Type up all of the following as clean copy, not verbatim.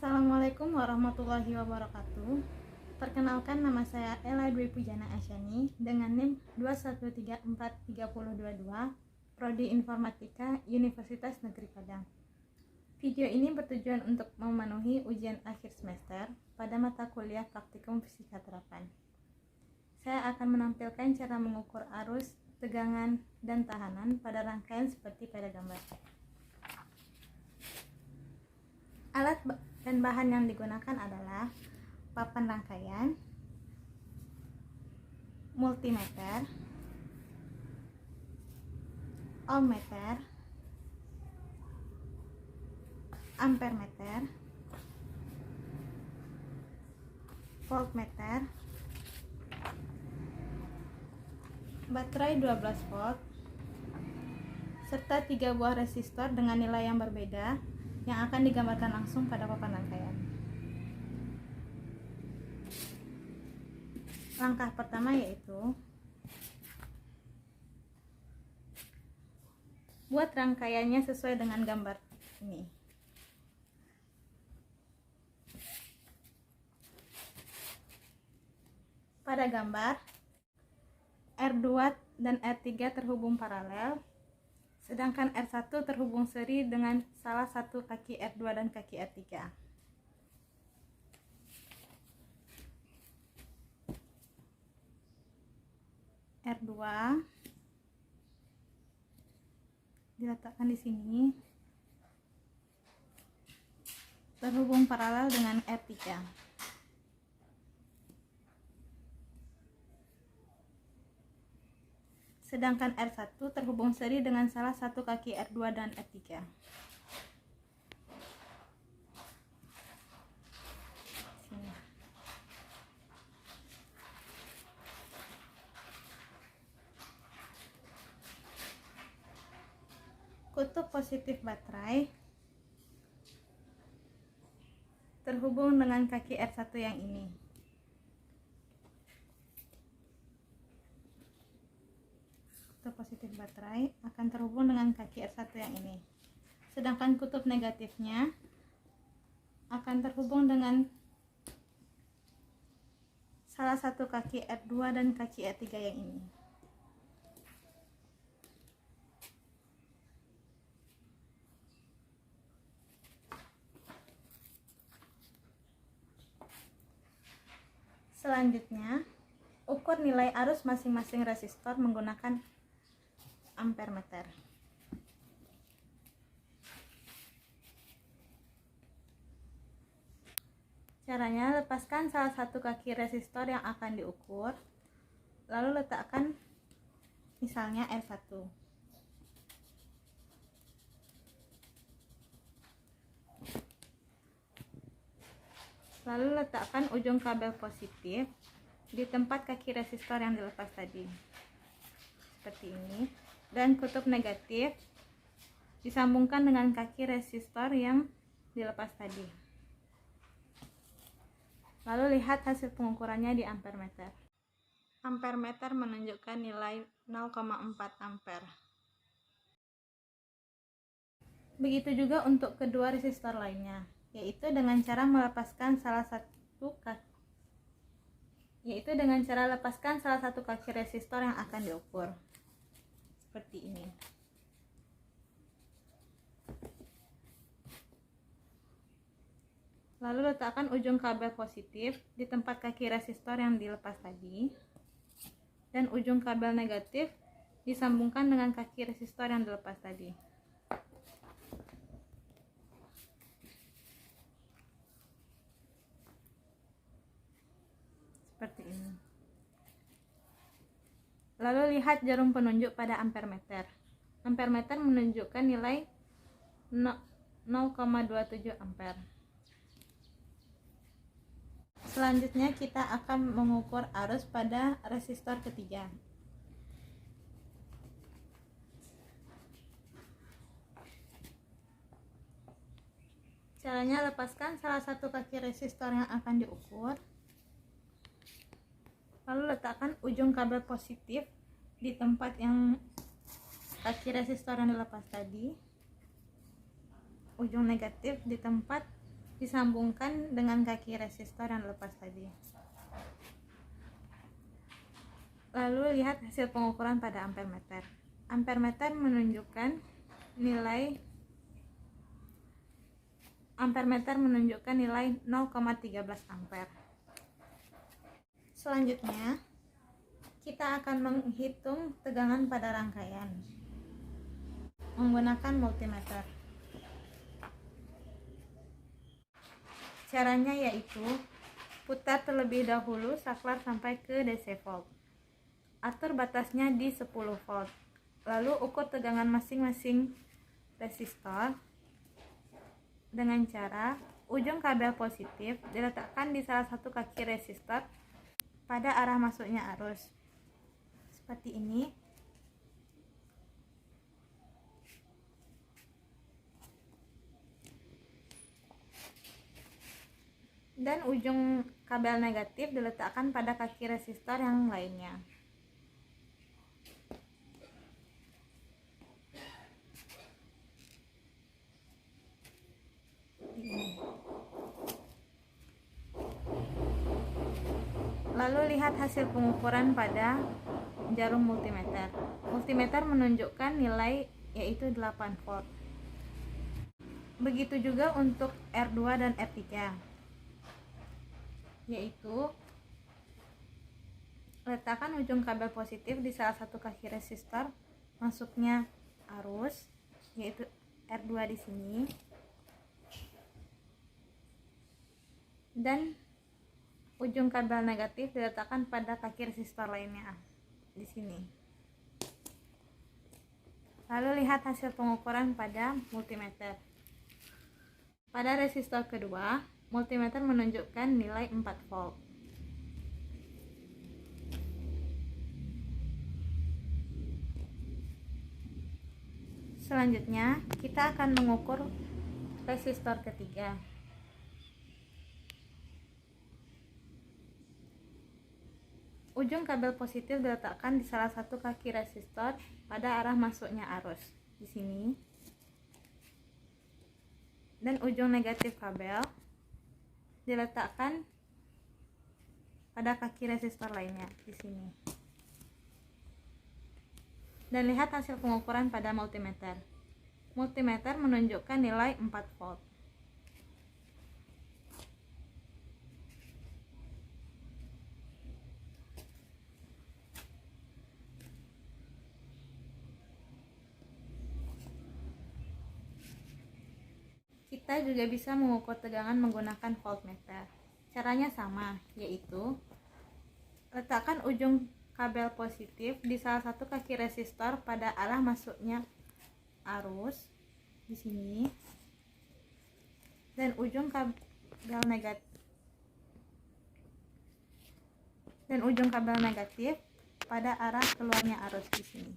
Assalamualaikum warahmatullahi wabarakatuh. Perkenalkan, nama saya Ella Dwi Pujana Asyani dengan NIM 2134322, Prodi Informatika Universitas Negeri Padang. Video ini bertujuan untuk memenuhi ujian akhir semester pada mata kuliah praktikum fisika terapan. Saya akan menampilkan cara mengukur arus, tegangan, dan tahanan pada rangkaian seperti pada gambar. Alat dan bahan yang digunakan adalah papan rangkaian, multimeter, ohmmeter, ampermeter, voltmeter, baterai 12 volt, serta 3 buah resistor dengan nilai yang berbeda yang akan digambarkan langsung pada papan rangkaian. Langkah pertama yaitu buat rangkaiannya sesuai dengan gambar ini. Pada gambar, R2 dan R3 terhubung paralel, sedangkan R1 terhubung seri dengan salah satu kaki R2 dan kaki R3. R2 diletakkan di sini, terhubung paralel dengan R3. Sedangkan R1 terhubung seri dengan salah satu kaki R2 dan R3. Sini. Kutub positif baterai terhubung dengan kaki R1 yang ini. Positif baterai akan terhubung dengan kaki R1 yang ini, sedangkan kutub negatifnya akan terhubung dengan salah satu kaki R2 dan kaki R3 yang ini. Selanjutnya, ukur nilai arus masing-masing resistor menggunakan ampermeter. Caranya, lepaskan salah satu kaki resistor yang akan diukur, lalu letakkan misalnya R1. Lalu letakkan ujung kabel positif di tempat kaki resistor yang dilepas tadi, seperti ini. Dan kutub negatif disambungkan dengan kaki resistor yang dilepas tadi. Lalu lihat hasil pengukurannya di ampermeter. Ampermeter menunjukkan nilai 0,4 ampere. Begitu juga untuk kedua resistor lainnya, yaitu dengan cara melepaskan salah satu kaki resistor yang akan diukur. Seperti ini. Lalu letakkan ujung kabel positif di tempat kaki resistor yang dilepas tadi, dan ujung kabel negatif disambungkan dengan kaki resistor yang dilepas tadi. Seperti ini. Lalu lihat jarum penunjuk pada ampermeter. Ampermeter menunjukkan nilai 0,27 ampere. Selanjutnya kita akan mengukur arus pada resistor ketiga. Caranya, lepaskan salah satu kaki resistor yang akan diukur, lalu letakkan ujung kabel positif di tempat yang kaki resistor yang dilepas tadi, ujung negatif di tempat disambungkan dengan kaki resistor yang lepas tadi. Lalu lihat hasil pengukuran pada ampermeter. Ampermeter menunjukkan nilai 0,13 ampere. Selanjutnya, kita akan menghitung tegangan pada rangkaian menggunakan multimeter. Caranya yaitu putar terlebih dahulu saklar sampai ke DC volt. Atur batasnya di 10 volt. Lalu ukur tegangan masing-masing resistor dengan cara ujung kabel positif diletakkan di salah satu kaki resistor pada arah masuknya arus. Seperti ini. Dan ujung kabel negatif diletakkan pada kaki resistor yang lainnya. Lalu lihat hasil pengukuran pada jarum multimeter. Multimeter menunjukkan nilai yaitu 8 volt. Begitu juga untuk R2 dan R3, yaitu letakkan ujung kabel positif di salah satu kaki resistor masuknya arus, yaitu R2 di sini, dan ujung kabel negatif diletakkan pada kaki resistor lainnya di sini. Lalu lihat hasil pengukuran pada multimeter. Pada resistor kedua, multimeter menunjukkan nilai 4 volt. Selanjutnya, kita akan mengukur resistor ketiga. Ujung kabel positif diletakkan di salah satu kaki resistor pada arah masuknya arus di sini. Dan ujung negatif kabel diletakkan pada kaki resistor lainnya di sini. Dan lihat hasil pengukuran pada multimeter. Multimeter menunjukkan nilai 4 volt. Kita juga bisa mengukur tegangan menggunakan voltmeter. Caranya sama, yaitu letakkan ujung kabel positif di salah satu kaki resistor pada arah masuknya arus di sini, dan ujung kabel negatif pada arah keluarnya arus di sini.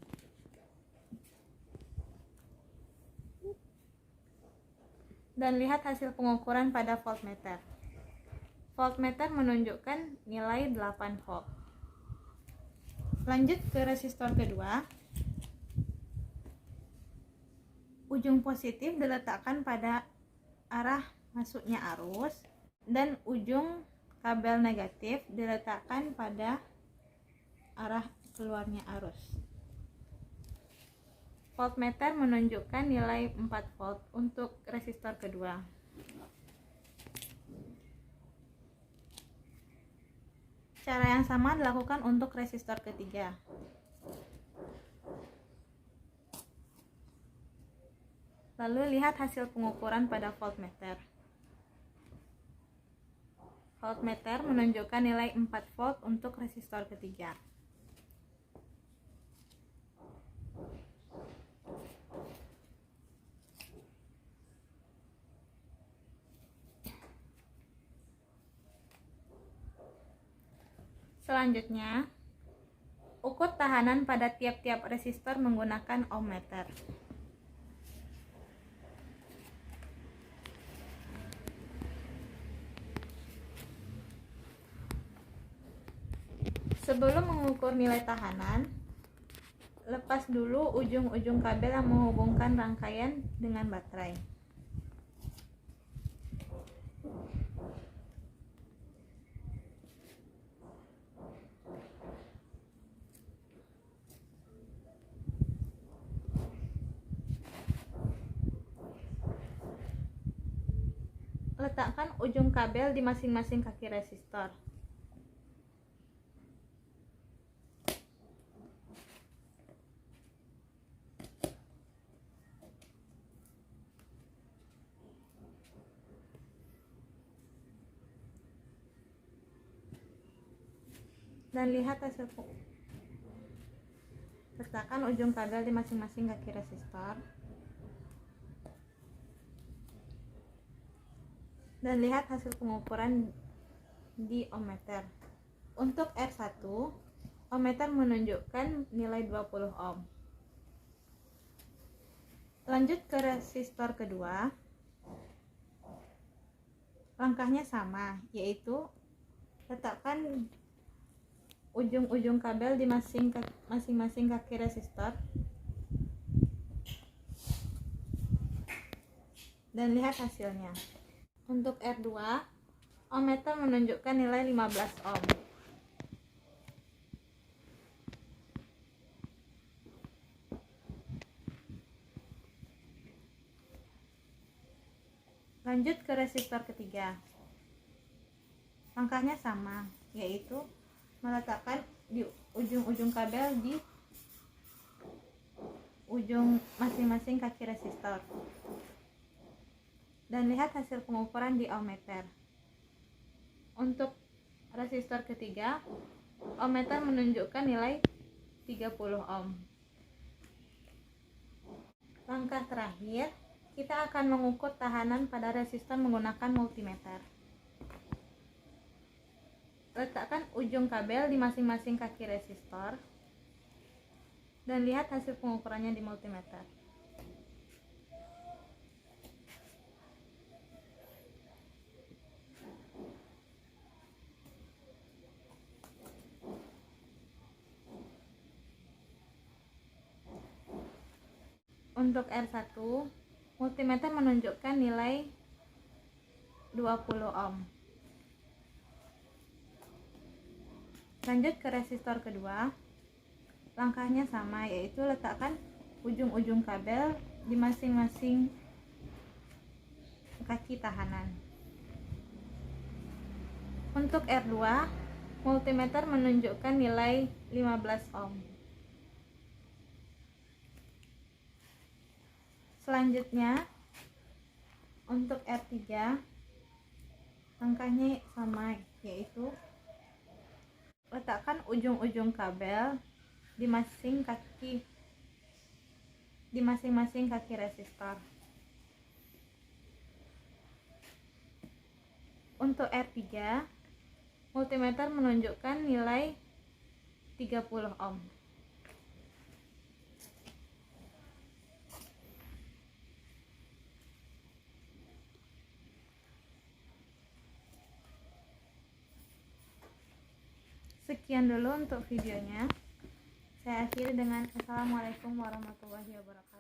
Dan lihat hasil pengukuran pada voltmeter. Voltmeter menunjukkan nilai 8 volt. Lanjut ke resistor kedua. Ujung positif diletakkan pada arah masuknya arus, dan ujung kabel negatif diletakkan pada arah keluarnya arus. Voltmeter menunjukkan nilai 4 volt untuk resistor kedua. Cara yang sama dilakukan untuk resistor ketiga. Lalu lihat hasil pengukuran pada voltmeter. Voltmeter menunjukkan nilai 4 volt untuk resistor ketiga. Selanjutnya, ukur tahanan pada tiap-tiap resistor menggunakan ohmmeter. Sebelum mengukur nilai tahanan, lepas dulu ujung-ujung kabel yang menghubungkan rangkaian dengan baterai. Letakkan ujung kabel di masing-masing kaki resistor. Dan lihat hasil. Letakkan ujung kabel di masing-masing kaki resistor. Dan lihat hasil pengukuran di ohmmeter. Untuk R1, ohmmeter menunjukkan nilai 20 ohm. Lanjut ke resistor kedua. Langkahnya sama, yaitu letakkan ujung-ujung kabel di masing-masing kaki resistor. Dan lihat hasilnya. Untuk R2, ohmmeter menunjukkan nilai 15 ohm. Lanjut ke resistor ketiga. Langkahnya sama, yaitu meletakkan di ujung-ujung kabel di ujung masing-masing kaki resistor. Dan lihat hasil pengukuran di ohmmeter. Untuk resistor ketiga, ohmmeter menunjukkan nilai 30 ohm. Langkah terakhir, kita akan mengukur tahanan pada resistor menggunakan multimeter. Letakkan ujung kabel di masing-masing kaki resistor dan lihat hasil pengukurannya di multimeter. Untuk R1, multimeter menunjukkan nilai 20 ohm. Lanjut ke resistor kedua. Langkahnya sama, yaitu letakkan ujung-ujung kabel di masing-masing kaki tahanan. Untuk R2, multimeter menunjukkan nilai 15 ohm. Selanjutnya, untuk R3, langkahnya sama, yaitu letakkan ujung-ujung kabel di masing-masing kaki resistor. Untuk R3, multimeter menunjukkan nilai 30 ohm. Sekian dulu untuk videonya. Saya akhiri dengan Assalamualaikum warahmatullahi wabarakatuh.